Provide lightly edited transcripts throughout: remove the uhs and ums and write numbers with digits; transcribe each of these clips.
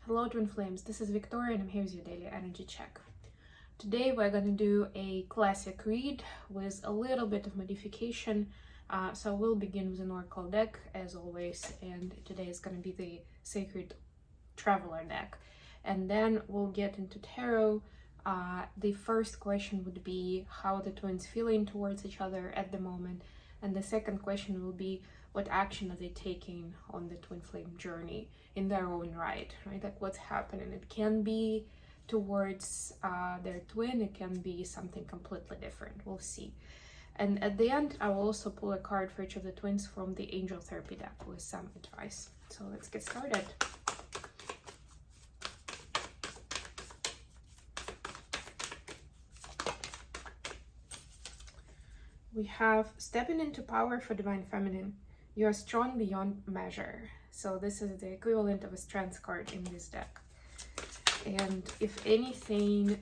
Hello Twin Flames, this is Victoria and I'm here with your daily energy check. Today we're going to do a classic read with a little bit of modification. So we'll begin with an oracle deck as always, and today is going to be the Sacred Traveler deck. And then we'll get into tarot. The first question would be how the twins feeling towards each other at the moment. And the second question will be what action are they taking on the twin flame journey in their own right? Like what's happening. It can be towards their twin, it can be something completely different. We'll see. And at the end, I will also pull a card for each of the twins from the Angel Therapy deck with some advice. So let's get started. We have stepping into power for divine feminine. You are strong beyond measure. So this is the equivalent of a strength card in this deck. And if anything,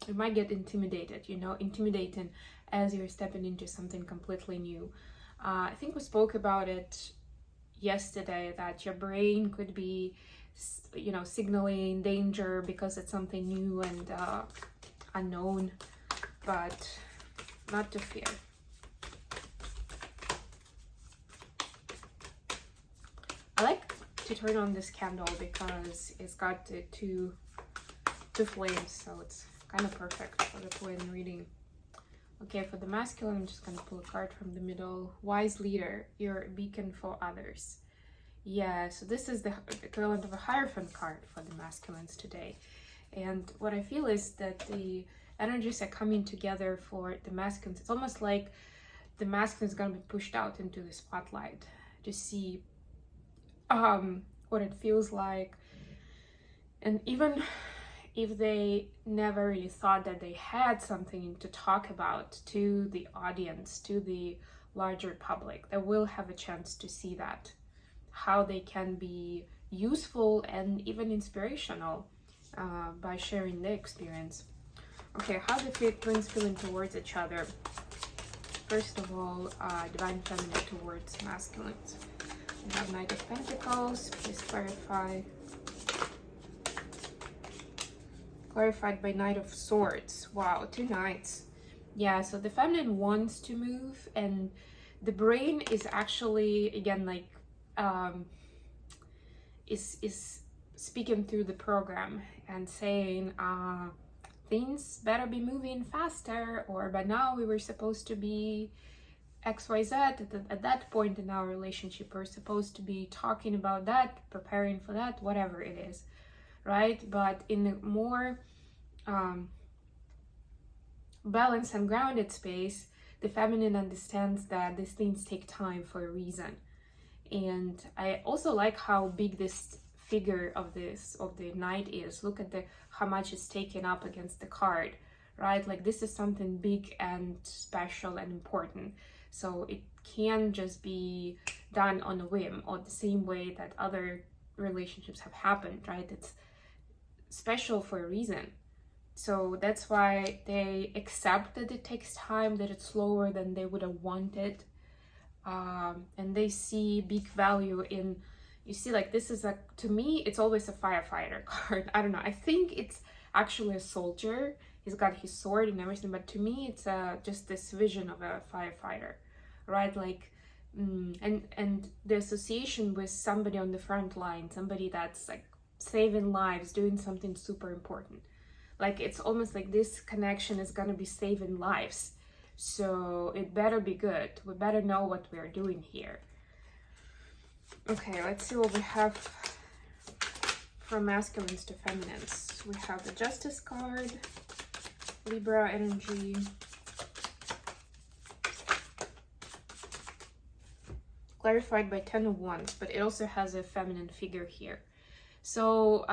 you might get intimidated, intimidating as you're stepping into something completely new. I think we spoke about it yesterday, that your brain could be, signaling danger because it's something new and unknown, but not to fear. I like to turn on this candle because it's got the two flames, so it's kind of perfect for the twin reading. Okay, for the masculine, I'm just gonna pull a card from the middle. Wise leader, you're a beacon for others. Yeah, so this is the equivalent of a Hierophant card for the masculines today. And what I feel is that the energies are coming together for the masculines. It's almost like the masculine is gonna be pushed out into the spotlight to see what it feels like. And even if they never really thought that they had something to talk about to the audience, to the larger public, they will have a chance to see that, how they can be useful and even inspirational by sharing their experience. Okay, how the twins feeling towards each other? First of all, divine feminine towards masculines. We have Knight of Pentacles. Please clarify. Clarified by Knight of Swords. Wow, two knights. Yeah, so the feminine wants to move, and the brain is actually, again, like, is speaking through the program and saying, things better be moving faster, or by now we were supposed to be XYZ at that point in our relationship. We're supposed to be talking about that, preparing for that, whatever it is, right? But in a more balanced and grounded space, the feminine understands that these things take time for a reason. And I also like how big this figure of the knight is. Look at how much it's taken up against the card, right? Like this is something big and special and important. So it can just be done on a whim, or the same way that other relationships have happened, right? It's special for a reason. So that's why they accept that it takes time, that it's slower than they would have wanted. And they see big value in, you see, like this is to me, it's always a firefighter card. I don't know. I think it's actually a soldier. He's got his sword and everything, but to me it's just this vision of a firefighter, right? Like and the association with somebody on the front line, somebody that's like saving lives, doing something super important. Like it's almost like this connection is gonna be saving lives, so it better be good. We better know what we're doing here. Okay, let's see what we have from masculines to feminines. We have the Justice card, Libra energy, clarified by 10 of Wands, but it also has a feminine figure here. So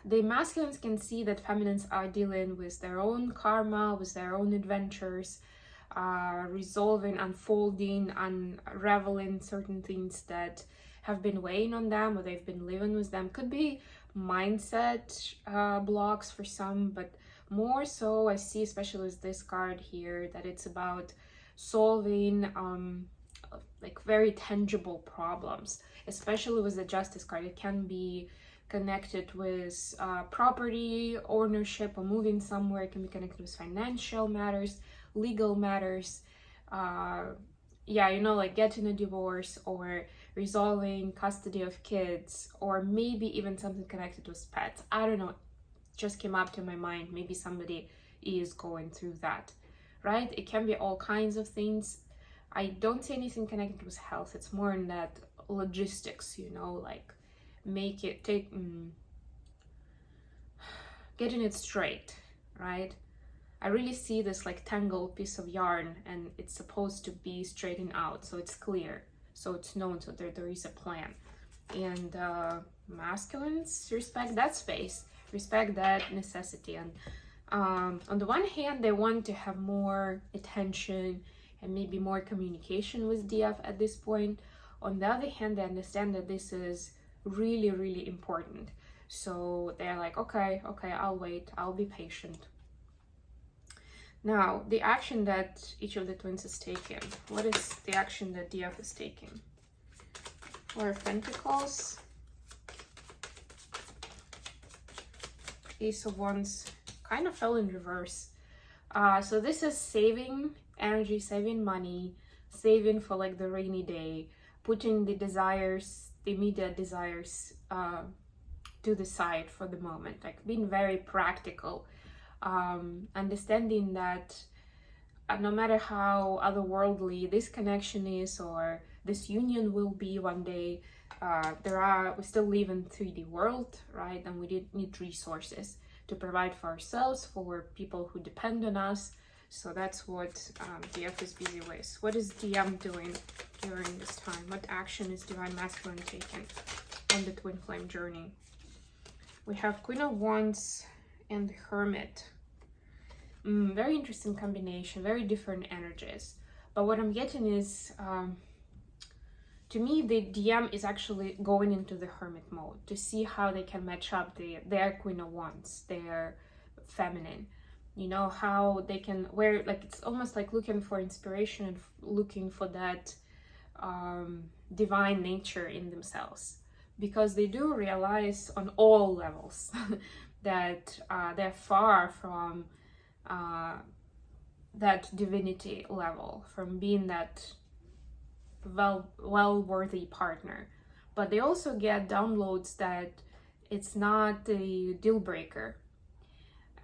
the masculines can see that feminines are dealing with their own karma, with their own adventures, resolving, unfolding, unraveling certain things that have been weighing on them, or they've been living with them. Could be mindset blocks for some, but more so I see, especially with this card here, that it's about solving like very tangible problems, especially with the Justice card. It can be connected with property ownership or moving somewhere. It can be connected with financial matters, legal matters, yeah, you know, like getting a divorce or resolving custody of kids, or maybe even something connected with pets. I don't know, just came up to my mind. Maybe somebody is going through that, right? It can be all kinds of things. I don't see anything connected with health. It's more in that logistics, you know, like getting it straight, right? I really see this like tangled piece of yarn, and it's supposed to be straightened out, so it's clear, so it's known, so there is a plan. And masculines respect that space, respect that necessity, and on the one hand, they want to have more attention and maybe more communication with DF at this point. On the other hand, they understand that this is really, really important. So they're like, okay, I'll wait, I'll be patient. Now, the action that each of the twins is taking. What is the action that DF is taking? Four of Pentacles, Ace of Wands, kind of fell in reverse. So this is saving energy, saving money, saving for like the rainy day, putting the desires, the immediate desires to the side for the moment, like being very practical, understanding that no matter how otherworldly this connection is or this union will be one day, we still live in 3D world, right? And we need resources to provide for ourselves, for people who depend on us. So that's what DF is busy with. What is DM doing during this time? What action is Divine Masculine taking on the twin flame journey? We have Queen of Wands and the Hermit. Very interesting combination, very different energies. But what I'm getting is, to me, the DM is actually going into the Hermit mode to see how they can match up their Queen of Wands, their feminine. You know, how they can wear, like, it's almost like looking for inspiration and looking for that divine nature in themselves. Because they do realize on all levels that they're far from that divinity level, from being that well-worthy partner. But they also get downloads that it's not a deal breaker.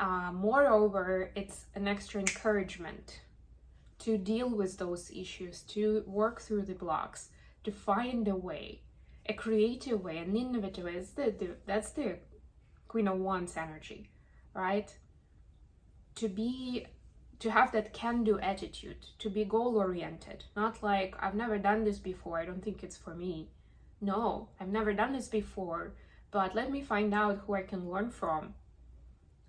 Moreover, it's an extra encouragement to deal with those issues, to work through the blocks, to find a way, a creative way, an innovative way. That's the Queen of Wands energy, right? To have that can-do attitude, to be goal-oriented, not like, I've never done this before, I don't think it's for me. No, I've never done this before, but let me find out who I can learn from,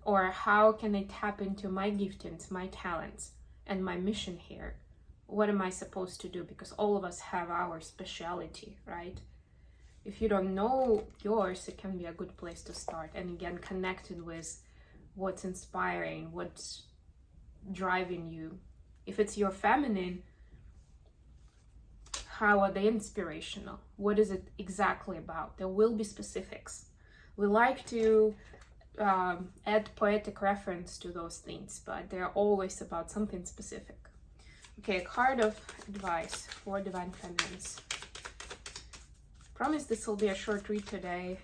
or how can I tap into my giftings, my talents, and my mission here. What am I supposed to do? Because all of us have our speciality, right? If you don't know yours, it can be a good place to start. And again, connected with what's inspiring, what's driving you. If it's your feminine, how are they inspirational? What is it exactly about? There will be specifics. We like to add poetic reference to those things, but they're always about something specific. Okay, a card of advice for Divine Feminines. Promise this will be a short read today.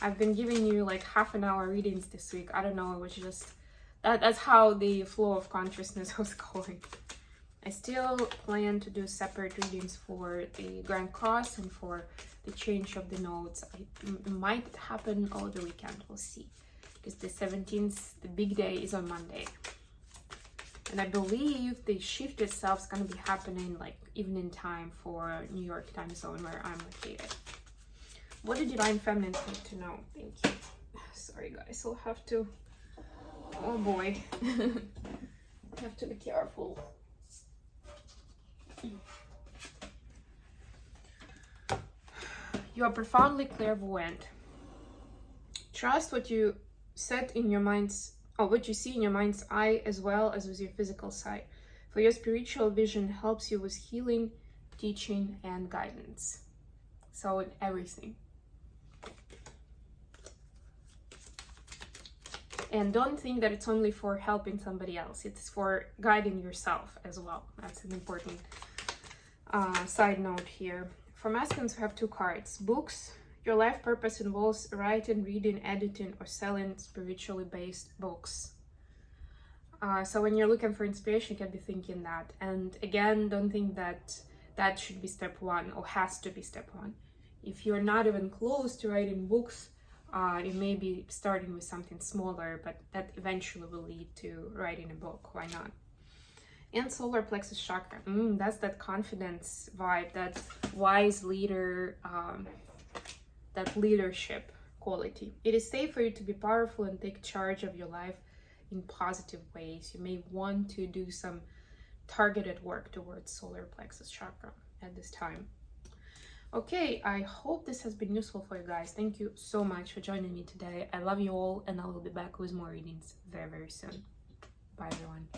I've been giving you like half-an-hour readings this week. I don't know, it was just that's how the flow of consciousness was going. I still plan to do separate readings for the Grand Cross and for the change of the nodes. It might happen over the weekend, we'll see. Because the 17th, the big day, is on Monday. And I believe the shift itself is going to be happening like evening time for New York time zone where I'm located. What do Divine Feminines need to know? Thank you. Sorry guys, I'll have to... Oh boy. Have to be careful. You are profoundly clairvoyant. Trust what you set in your mind's, or what you see in your mind's eye, as well as with your physical sight. For your spiritual vision helps you with healing teaching, and guidance. So in everything. And don't think that it's only for helping somebody else. It's for guiding yourself as well. That's an important side note here. For masculines, we have 2 cards. Books. Your life purpose involves writing, reading, editing, or selling spiritually based books. So when you're looking for inspiration, you can be thinking that. And again, don't think that that should be step 1 or has to be step 1. If you're not even close to writing books, you may be starting with something smaller, but that eventually will lead to writing a book. Why not? And solar plexus chakra. That's that confidence vibe, that wise leader, that leadership quality. It is safe for you to be powerful and take charge of your life in positive ways. You may want to do some targeted work towards solar plexus chakra at this time. Okay, I hope this has been useful for you guys. Thank you so much for joining me today. I love you all, and I will be back with more readings very, very soon. Bye, everyone.